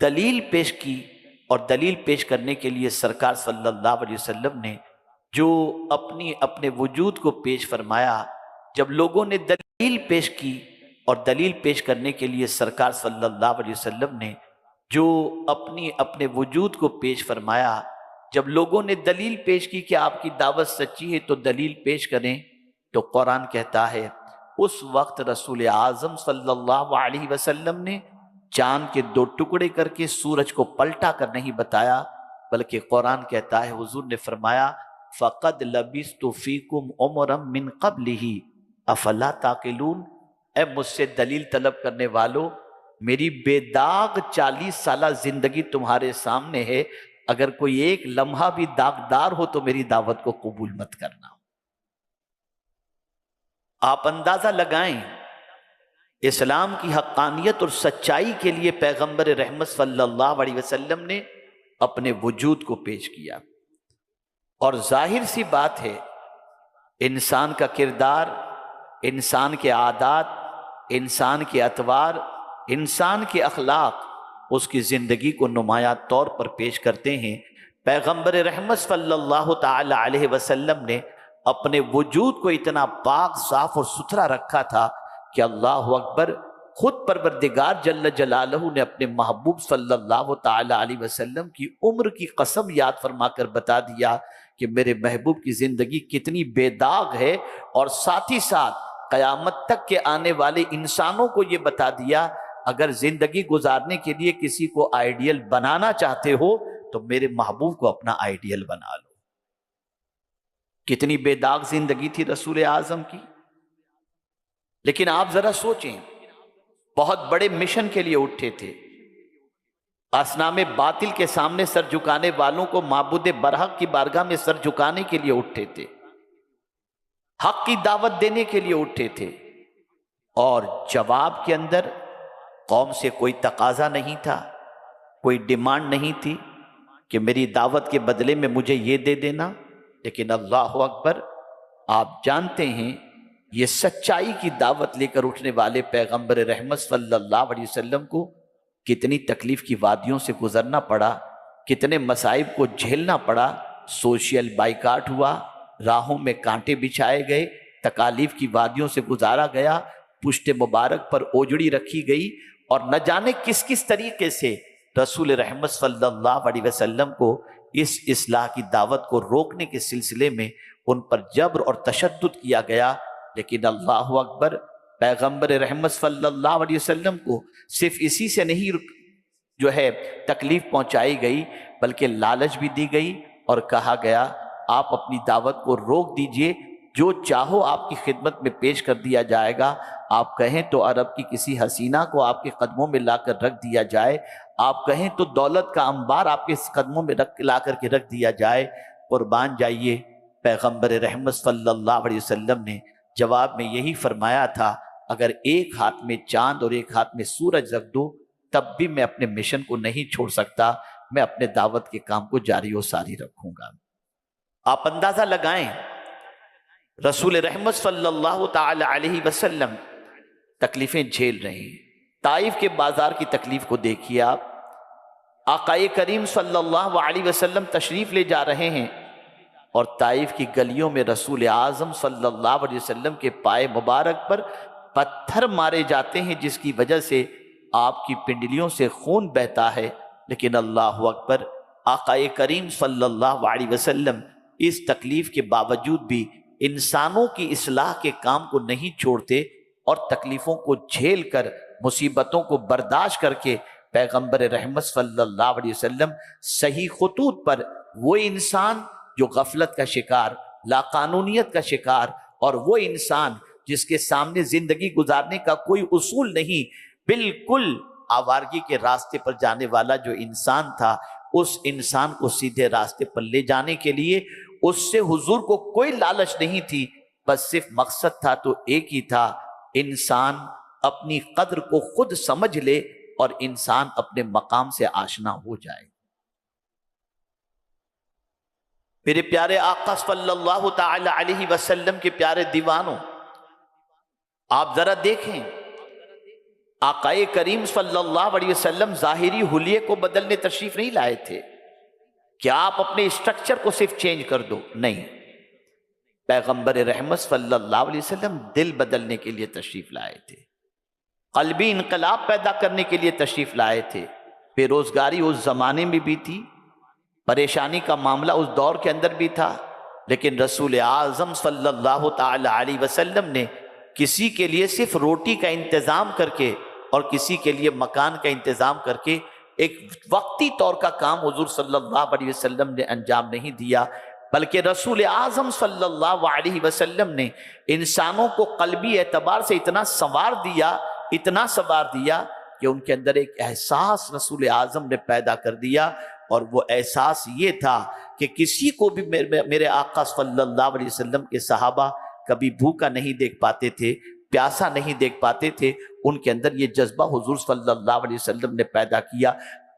دلیل پیش کی، اور دلیل پیش کرنے کے لیے سرکار صلی اللہ علیہ وسلم نے جو اپنے وجود کو پیش فرمایا، جب لوگوں نے دلیل پیش کی، اور دلیل پیش کرنے کے لیے سرکار صلی اللہ علیہ وسلم نے جو اپنے وجود کو پیش فرمایا، جب لوگوں نے دلیل پیش کی کہ آپ کی دعوت سچی ہے تو دلیل پیش کریں، تو قرآن کہتا ہے اس وقت رسول اعظم صلی اللہ علیہ وسلم نے چاند کے 2 ٹکڑے کر کے سورج کو پلٹا کر نہیں بتایا، بلکہ قرآن کہتا ہے حضور نے فرمایا فَقَدْ لَبِثْتُ فِيكُمْ عُمُرًا مِّن قَبْلِهِ أَفَلَا تَعْقِلُونَ۔ اے مجھ سے دلیل طلب کرنے والو، میری بے داغ 40 سالہ زندگی تمہارے سامنے ہے، اگر کوئی ایک لمحہ بھی داغدار ہو تو میری دعوت کو قبول مت کرنا۔ آپ اندازہ لگائیں، اسلام کی حقانیت اور سچائی کے لیے پیغمبر رحمت صلی اللہ علیہ وسلم نے اپنے وجود کو پیش کیا، اور ظاہر سی بات ہے انسان کا کردار، انسان کے عادات، انسان کے اطوار، انسان کے اخلاق اس کی زندگی کو نمایاں طور پر پیش کرتے ہیں۔ پیغمبر رحمت صلی اللہ تعالی علیہ وسلم نے اپنے وجود کو اتنا پاک، صاف اور ستھرا رکھا تھا کہ اللہ اکبر، خود پروردگار جل جلالہ نے اپنے محبوب صلی اللہ تعالی علیہ وسلم کی عمر کی قسم یاد فرما کر بتا دیا کہ میرے محبوب کی زندگی کتنی بے داغ ہے، اور ساتھ ہی ساتھ قیامت تک کے آنے والے انسانوں کو یہ بتا دیا اگر زندگی گزارنے کے لیے کسی کو آئیڈیل بنانا چاہتے ہو تو میرے محبوب کو اپنا آئیڈیل بنا لو۔ کتنی بے داغ زندگی تھی رسول اعظم کی۔ لیکن آپ ذرا سوچیں، بہت بڑے مشن کے لیے اٹھے تھے، اصنام باطل کے سامنے سر جھکانے والوں کو معبود برحق کی بارگاہ میں سر جھکانے کے لیے اٹھے تھے، حق کی دعوت دینے کے لیے اٹھے تھے، اور جواب کے اندر قوم سے کوئی تقاضا نہیں تھا، کوئی ڈیمانڈ نہیں تھی کہ میری دعوت کے بدلے میں مجھے یہ دے دینا۔ لیکن اللہ اکبر، آپ جانتے ہیں یہ سچائی کی دعوت لے کر اٹھنے والے پیغمبر رحمت صلی اللہ علیہ وسلم کو کتنی تکلیف کی وادیوں سے گزرنا پڑا، کتنے مصائب کو جھیلنا پڑا۔ سوشل بائیکاٹ ہوا، راہوں میں کانٹے بچھائے گئے، تکالیف کی وادیوں سے گزارا گیا، پشت مبارک پر اوجڑی رکھی گئی، اور نہ جانے کس کس طریقے سے رسول رحمت صلی اللہ علیہ وسلم کو اس اصلاح کی دعوت کو روکنے کے سلسلے میں ان پر جبر اور تشدد کیا گیا۔ لیکن اللہ اکبر، پیغمبر رحمت صلی اللہ علیہ وسلم کو صرف اسی سے نہیں تکلیف پہنچائی گئی، بلکہ لالچ بھی دی گئی اور کہا گیا آپ اپنی دعوت کو روک دیجئے، جو چاہو آپ کی خدمت میں پیش کر دیا جائے گا، آپ کہیں تو عرب کی کسی حسینہ کو آپ کے قدموں میں لا کر رکھ دیا جائے، آپ کہیں تو دولت کا انبار آپ کے قدموں میں لا کر کے رکھ دیا جائے، قربان جائیے۔ پیغمبر رحمت صلی اللہ علیہ وسلم نے جواب میں یہی فرمایا تھا، اگر ایک ہاتھ میں چاند اور ایک ہاتھ میں سورج رکھ دو تب بھی میں اپنے مشن کو نہیں چھوڑ سکتا، میں اپنے دعوت کے کام کو جاری و ساری رکھوں گا۔ آپ اندازہ لگائیں، رسول رحمت صلی اللہ تعالی علیہ وسلم تکلیفیں جھیل رہے ہیں۔ طائف کے بازار کی تکلیف کو دیکھیے آپ، آقائے کریم صلی اللہ علیہ وسلم تشریف لے جا رہے ہیں، اور طائف کی گلیوں میں رسول اعظم صلی اللہ علیہ وسلم کے پائے مبارک پر پتھر مارے جاتے ہیں، جس کی وجہ سے آپ کی پنڈلیوں سے خون بہتا ہے۔ لیکن اللہ اکبر، آقائے کریم صلی اللہ علیہ وسلم اس تکلیف کے باوجود بھی انسانوں کی اصلاح کے کام کو نہیں چھوڑتے، اور تکلیفوں کو جھیل کر، مصیبتوں کو برداشت کر کے پیغمبر رحمت صلی اللہ علیہ وسلم صحیح خطوط پر وہ انسان جو غفلت کا شکار، لاقانونیت کا شکار، اور وہ انسان جس کے سامنے زندگی گزارنے کا کوئی اصول نہیں، بالکل آوارگی کے راستے پر جانے والا جو انسان تھا، اس انسان کو سیدھے راستے پر لے جانے کے لیے اس سے حضور کو کوئی لالچ نہیں تھی، بس صرف مقصد تھا تو ایک ہی تھا، انسان اپنی قدر کو خود سمجھ لے اور انسان اپنے مقام سے آشنا ہو جائے۔ میرے پیارے آقا صلی اللہ تعالی علیہ وسلم کے پیارے دیوانوں، آپ ذرا دیکھیں آقائے کریم صلی اللہ علیہ وسلم ظاہری حلیے کو بدلنے تشریف نہیں لائے تھے کہ آپ اپنے اسٹرکچر کو صرف چینج کر دو، نہیں، پیغمبر رحمت صلی اللہ علیہ وسلم دل بدلنے کے لیے تشریف لائے تھے، قلبی انقلاب پیدا کرنے کے لیے تشریف لائے تھے۔ بے روزگاری اس زمانے میں بھی تھی، پریشانی کا معاملہ اس دور کے اندر بھی تھا، لیکن رسول اعظم صلی اللہ تعالی علیہ وسلم نے کسی کے لیے صرف روٹی کا انتظام کر کے اور کسی کے لیے مکان کا انتظام کر کے ایک وقتی طور کا کام حضور صلی اللہ علیہ وسلم نے انجام نہیں دیا، بلکہ رسول اعظم صلی اللہ علیہ وسلم نے انسانوں کو قلبی اعتبار سے اتنا سنوار دیا کہ ان کے اندر ایک احساس رسول اعظم نے پیدا کر دیا، اور وہ احساس یہ تھا کہ کسی کو بھی میرے آقا صلی اللہ علیہ وسلم کے صحابہ کبھی بھوکا نہیں دیکھ پاتے تھے، پیاسا نہیں دیکھ پاتے تھے۔ ان کے اندر یہ جذبہ حضور صلی اللہ علیہ وسلم نے پیدا کیا۔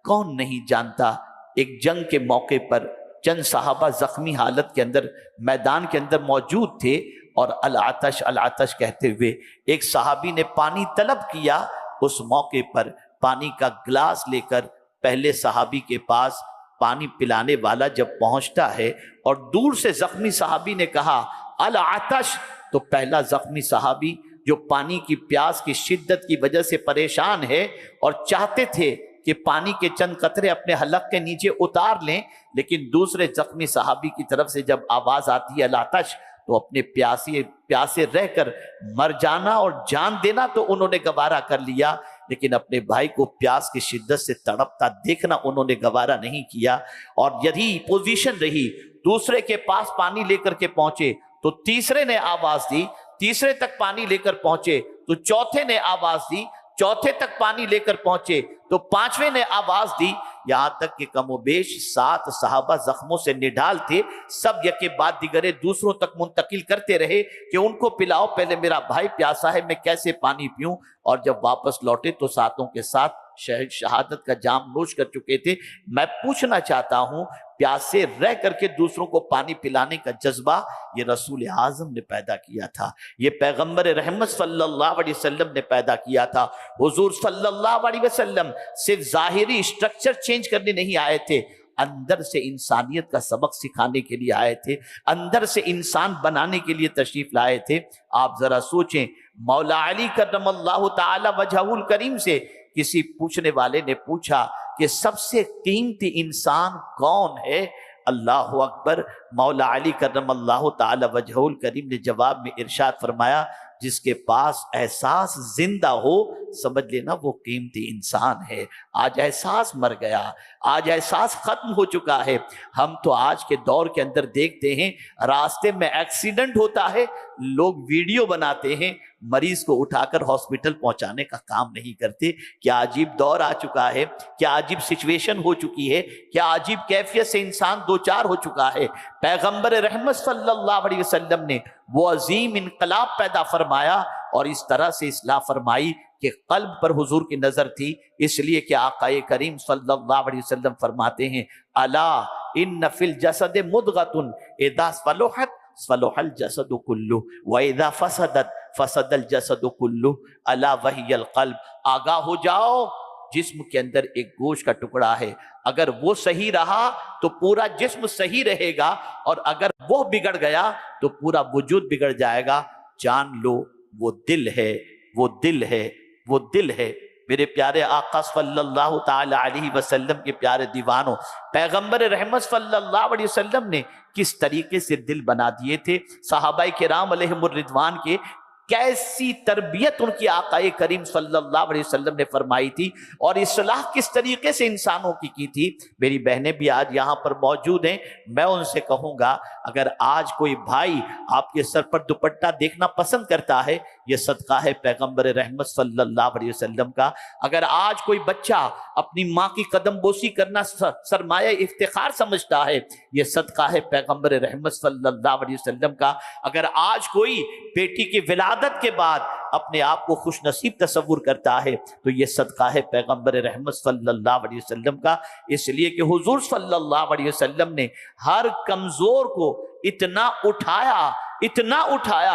کون نہیں جانتا، ایک جنگ کے موقع پر چند صحابہ زخمی حالت کے اندر میدان کے اندر موجود تھے، اور العطش العطش کہتے ہوئے ایک صحابی نے پانی طلب کیا۔ اس موقع پر پانی کا گلاس لے کر پہلے صحابی کے پاس پانی پلانے والا جب پہنچتا ہے اور دور سے زخمی صحابی نے کہا العطش، تو پہلا زخمی صحابی جو پانی کی پیاس کی شدت کی وجہ سے پریشان ہے اور چاہتے تھے کہ پانی کے چند قطرے اپنے حلق کے نیچے اتار لیں، لیکن دوسرے زخمی صحابی کی طرف سے جب آواز آتی ہے العطش، تو اپنے پیاسے رہ کر مر جانا اور جان دینا تو انہوں نے گوارا کر لیا، لیکن اپنے بھائی کو پیاس کی شدت سے تڑپتا دیکھنا انہوں نے گوارا نہیں کیا۔ اور یہی پوزیشن رہی، دوسرے کے پاس پانی لے کر کے پہنچے تو تیسرے نے آواز دی، تیسرے تک پانی لے کر پہنچے تو چوتھے نے آواز دی، چوتھے تک پانی لے کر پہنچے تو پانچویں نے آواز دی، یہاں تک کہ کم و بیش 7 صحابہ زخموں سے نڈال تھے، سب یکے بعد دیگرے دوسروں تک منتقل کرتے رہے کہ ان کو پلاؤ، پہلے میرا بھائی پیاسا ہے، میں کیسے پانی پیوں۔ اور جب واپس لوٹے تو ساتوں کے ساتھ شہادت کا جام نوش کر چکے تھے۔ میں پوچھنا چاہتا ہوں، پیاسے رہ کر کے دوسروں کو پانی پلانے کا جذبہ یہ رسول اعظم نے پیدا کیا تھا، یہ پیغمبر رحمت صلی اللہ علیہ وسلم نے پیدا کیا تھا۔ حضور صلی اللہ علیہ وسلم صرف ظاہری اسٹرکچر چینج کرنے نہیں آئے تھے، اندر سے انسانیت کا سبق سکھانے کے لیے آئے تھے، اندر سے انسان بنانے کے لیے تشریف لائے تھے۔ آپ ذرا سوچیں، مولا علی کرم اللہ تعالی وجہہ الکریم سے کسی پوچھنے والے نے پوچھا کہ سب سے قیمتی انسان کون ہے؟ اللہ اکبر، مولا علی کرم اللہ تعالی وجہہ الکریم نے جواب میں ارشاد فرمایا، جس کے پاس احساس زندہ ہو سمجھ لینا وہ قیمتی انسان ہے۔ آج احساس مر گیا، آج احساس ختم ہو چکا ہے۔ ہم تو آج کے دور کے اندر دیکھتے ہیں، راستے میں ایکسیڈنٹ ہوتا ہے، لوگ ویڈیو بناتے ہیں، مریض کو اٹھا کر ہاسپٹل پہنچانے کا کام نہیں کرتے۔ کیا عجیب دور آ چکا ہے، کیا عجیب سچویشن ہو چکی ہے، کیا عجیب کیفیت سے انسان دوچار ہو چکا ہے۔ پیغمبر رحمت صلی اللہ علیہ وسلم نے وہ عظیم انقلاب پیدا فرمایا اور اس طرح سے اصلاح فرمائی کہ قلب پر حضور کی نظر تھی، اس لیے کہ آقا کریم صلی اللہ علیہ وسلم فرماتے ہیں الا ان فی الجسد مضغۃ اذا صلحت صلح الجسد کلہ واذا فسدت فسد الجسد کلہ الا وہی القلب۔ آگاہ ہو جاؤ، جسم کے اندر ایک گوشت کا ٹکڑا ہے، اگر وہ صحیح رہا تو پورا جسم صحیح رہے گا، اور اگر وہ بگڑ گیا تو پورا وجود بگڑ جائے گا۔ جان لو وہ دل ہے، وہ دل ہے، وہ دل ہے۔ میرے پیارے آقا صلی اللہ تعالی علیہ وسلم کے پیارے دیوانوں، پیغمبر رحمت صلی اللہ علیہ وسلم نے کس طریقے سے دل بنا دیے تھے، صحابہ کرام علیہم الرضوان کے کیسی تربیت ان کی آقا کریم صلی اللہ علیہ وسلم نے فرمائی تھی، اور اصلاح کس طریقے سے انسانوں کی تھی۔ میری بہنیں بھی آج یہاں پر موجود ہیں، میں ان سے کہوں گا اگر آج کوئی بھائی آپ کے سر پر دوپٹہ دیکھنا پسند کرتا ہے، یہ صدقہ ہے پیغمبر رحمت صلی اللہ علیہ وسلم کا۔ اگر آج کوئی بچہ اپنی ماں کی قدم بوسی کرنا سرمایہ افتخار سمجھتا ہے، یہ صدقہ ہے پیغمبر رحمت صلی اللہ علیہ وسلم کا۔ اگر آج کوئی بیٹی کی ولادت کے بعد اپنے آپ کو خوش نصیب تصور کرتا ہے تو یہ صدقہ ہے پیغمبر رحمت صلی اللہ علیہ وسلم کا، اس لیے کہ حضور صلی اللہ علیہ وسلم نے ہر کمزور کو اتنا اٹھایا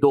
2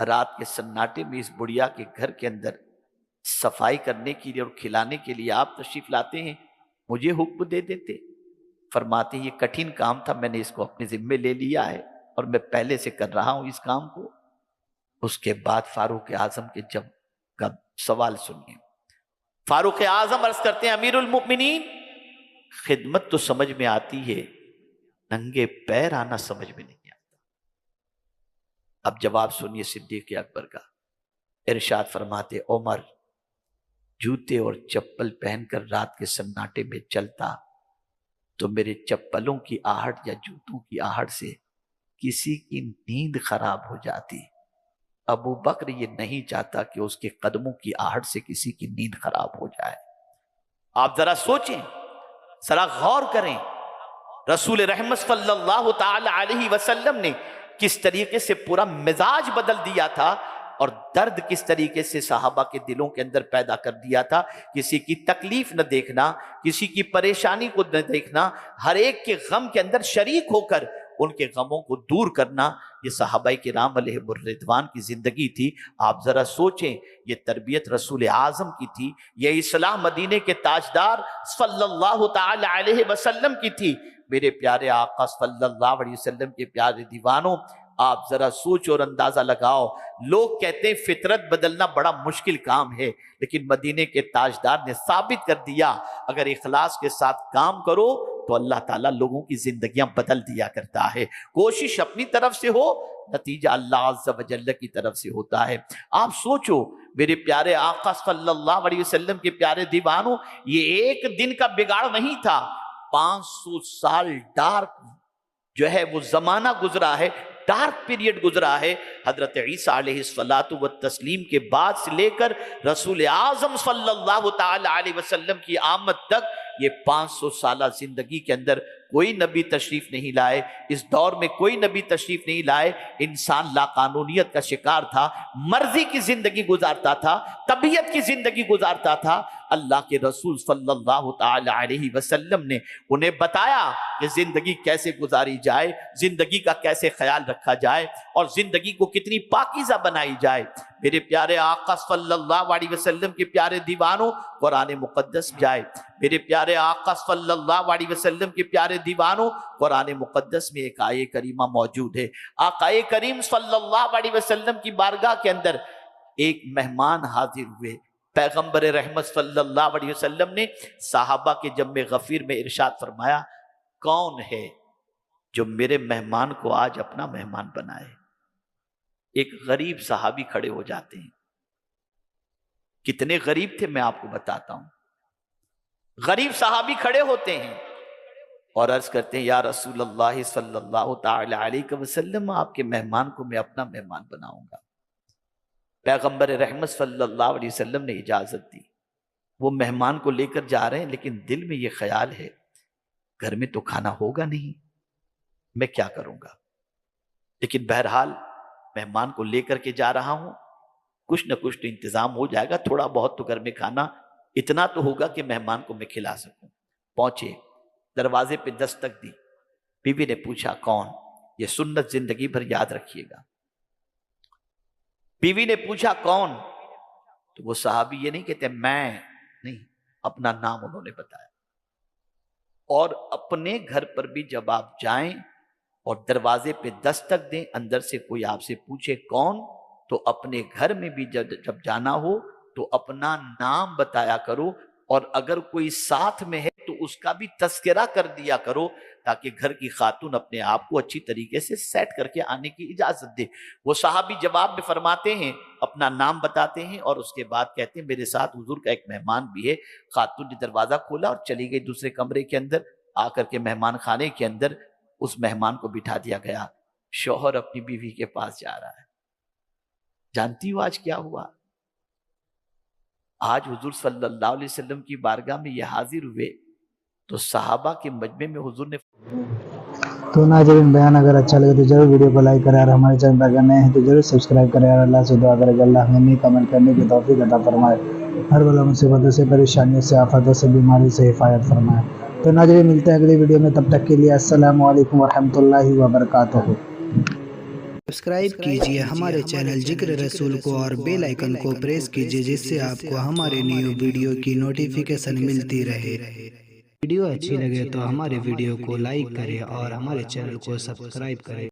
رات کے سناٹے میں اس بڑھیا کے گھر کے اندر صفائی کرنے کے لیے اور کھلانے کے لیے آپ تشریف لاتے ہیں، مجھے حکم دے دیتے۔ فرماتے ہیں یہ کٹھن کام تھا، میں نے اس کو اپنے ذمے لے لیا ہے اور میں پہلے سے کر رہا ہوں اس کام کو۔ اس کے بعد فاروق اعظم کے جب کا سوال سنیے۔ فاروق اعظم عرض کرتے ہیں امیر المؤمنین، خدمت تو سمجھ میں آتی ہے، ننگے پیر آنا سمجھ میں نہیں آتا۔ اب جواب سنیے صدیق اکبر کا۔ ارشاد فرماتے عمر، جوتے اور چپل پہن کر رات کے سناٹے میں چلتا تو میرے چپلوں کی آہٹ یا جوتوں کی آہٹ سے کسی کی نیند خراب ہو جاتی۔ ابو بکر یہ نہیں چاہتا کہ اس کے قدموں کی آہٹ سے کسی کی نیند خراب ہو جائے۔ آپ ذرا سوچیں، ذرا غور کریں، رسول رحمت صلی اللہ تعالی علیہ وسلم نے کس طریقے سے پورا مزاج بدل دیا تھا اور درد کس طریقے سے صحابہ کے دلوں کے اندر پیدا کر دیا تھا۔ کسی کی تکلیف نہ دیکھنا، کسی کی پریشانی کو نہ دیکھنا، ہر ایک کے غم کے اندر شریک ہو کر ان کے غموں کو دور کرنا، یہ صحابہ کرام علیہم الرضوان کی زندگی تھی۔ آپ ذرا سوچیں، یہ تربیت رسول اعظم کی تھی، یہ اصلاح مدینے کے تاجدار صلی اللہ تعالی علیہ وسلم کی تھی۔ میرے پیارے آقا صلی اللہ علیہ وسلم کے پیارے دیوانوں، آپ ذرا سوچ اور اندازہ لگاؤ۔ لوگ کہتے ہیں فطرت بدلنا بڑا مشکل کام ہے، لیکن مدینے کے تاجدار نے ثابت کر دیا اگر اخلاص کے ساتھ کام کرو تو اللہ تعالیٰ لوگوں کی زندگیاں بدل دیا کرتا ہے۔ کوشش اپنی طرف سے ہو، نتیجہ اللہ عز و جل کی طرف سے ہوتا ہے۔ آپ سوچو میرے پیارے آقا صلی اللہ علیہ وسلم کے پیارے دیوانوں، یہ ایک دن کا بگاڑ نہیں تھا، 500 سال ڈارک جو ہے وہ زمانہ گزرا ہے، ڈارک پیریڈ گزرا ہے۔ حضرت عیسیٰ علیہ السلام کے بعد سے لے کر رسول اعظم صلی اللہ تعالی علیہ وسلم کی آمد تک یہ 500 سالہ زندگی کے اندر کوئی نبی تشریف نہیں لائے، اس دور میں کوئی نبی تشریف نہیں لائے۔ انسان لاقانونیت کا شکار تھا، مرضی کی زندگی گزارتا تھا، طبیعت کی زندگی گزارتا تھا۔ اللہ کے رسول صلی اللہ تعالی علیہ وسلم نے انہیں بتایا کہ زندگی کیسے گزاری جائے، زندگی کا کیسے خیال رکھا جائے اور زندگی کو کتنی پاکیزہ بنائی جائے۔ میرے پیارے آقا صلی اللہ علیہ وسلم کے پیارے دیوانوں، قرآن مقدس جائے، میرے پیارے آقا صلی اللہ علیہ وسلم کے پیارے دیوانوں، قرآن مقدس میں ایک آیہ کریمہ موجود ہے۔ آقا کریم صلی اللہ علیہ وسلم کی بارگاہ کے اندر ایک مہمان حاضر ہوئے۔ پیغمبر رحمت صلی اللہ علیہ وسلم نے صحابہ کے جم غفیر میں ارشاد فرمایا، کون ہے جو میرے مہمان کو آج اپنا مہمان بنائے؟ ایک غریب صحابی کھڑے ہو جاتے ہیں۔ کتنے غریب تھے میں آپ کو بتاتا ہوں۔ غریب صحابی کھڑے ہوتے ہیں اور عرض کرتے ہیں یا رسول اللہ صلی اللہ تعالی علیہ وسلم، آپ کے مہمان کو میں اپنا مہمان بناؤں گا۔ پیغمبر رحمت صلی اللہ علیہ وسلم نے اجازت دی۔ وہ مہمان کو لے کر جا رہے ہیں، لیکن دل میں یہ خیال ہے گھر میں تو کھانا ہوگا نہیں، میں کیا کروں گا؟ لیکن بہرحال مہمان کو لے کر کے جا رہا ہوں، کچھ نہ کچھ تو انتظام ہو جائے گا، تھوڑا بہت تو گھر میں کھانا اتنا تو ہوگا کہ مہمان کو میں کھلا سکوں۔ پہنچے، دروازے پہ دستک دی، بیوی نے پوچھا کون؟ یہ سنت زندگی بھر یاد رکھیے گا۔ بیوی نے پوچھا کون؟ تو وہ صحابی یہ نہیں کہتے میں نہیں، اپنا نام انہوں نے بتایا۔ اور اپنے گھر پر بھی جب آپ جائیں اور دروازے پہ دستک دیں، اندر سے کوئی آپ سے پوچھے کون، تو اپنے گھر میں بھی جب جانا ہو تو اپنا نام بتایا کرو، اور اگر کوئی ساتھ میں ہے تو اس کا بھی تذکرہ کر دیا کرو، تاکہ گھر کی خاتون اپنے آپ کو اچھی طریقے سے سیٹ کر کے آنے کی اجازت دے۔ وہ صحابی جواب میں فرماتے ہیں، اپنا نام بتاتے ہیں اور اس کے بعد کہتے ہیں میرے ساتھ حضور کا ایک مہمان بھی ہے۔ خاتون نے دروازہ کھولا اور چلی گئی دوسرے کمرے کے اندر، آ کر کے مہمان خانے کے اندر اس مہمان کو بٹھا دیا گیا۔ شوہر اپنی بیوی کے پاس جا رہا ہے۔ جانتی ہو آج کیا ہوا؟ آج حضور صلی اللہ علیہ وسلم کی بارگاہ میں یہ حاضر ہوئے تو صحابہ کے مجمع میں حضور نے تو ناظرین بیان اگر اچھا لگے تو ضرور ویڈیو کو لائک کریں، اور ہمارے چینل پر اگر نئے ہیں تو ضرور سبسکرائب کریں، اور اللہ سے دعا کریں کہ اللہ ہمیں کمنٹ کرنے کی توفیق عطا فرمائے، ہر بلا مصیبتوں سے، پریشانیوں سے، آفاتوں سے، بیماری سے حفاظت فرمائے۔ تو ناظرین ملتے ہیں اگلی ویڈیو میں، تب تک کے لیے السلام علیکم ورحمۃ اللہ وبرکاتہ۔ سبسکرائب کیجئے ہمارے چینل ذکر رسول کو اور بیل آئیکن کو پریس کیجئے جس سے آپ کو ہمارے نیو ویڈیو کی نوٹیفیکیشن ملتی رہے۔ ویڈیو اچھی لگے تو ہمارے ویڈیو کو لائک کریں اور ہمارے چینل کو سبسکرائب کریں۔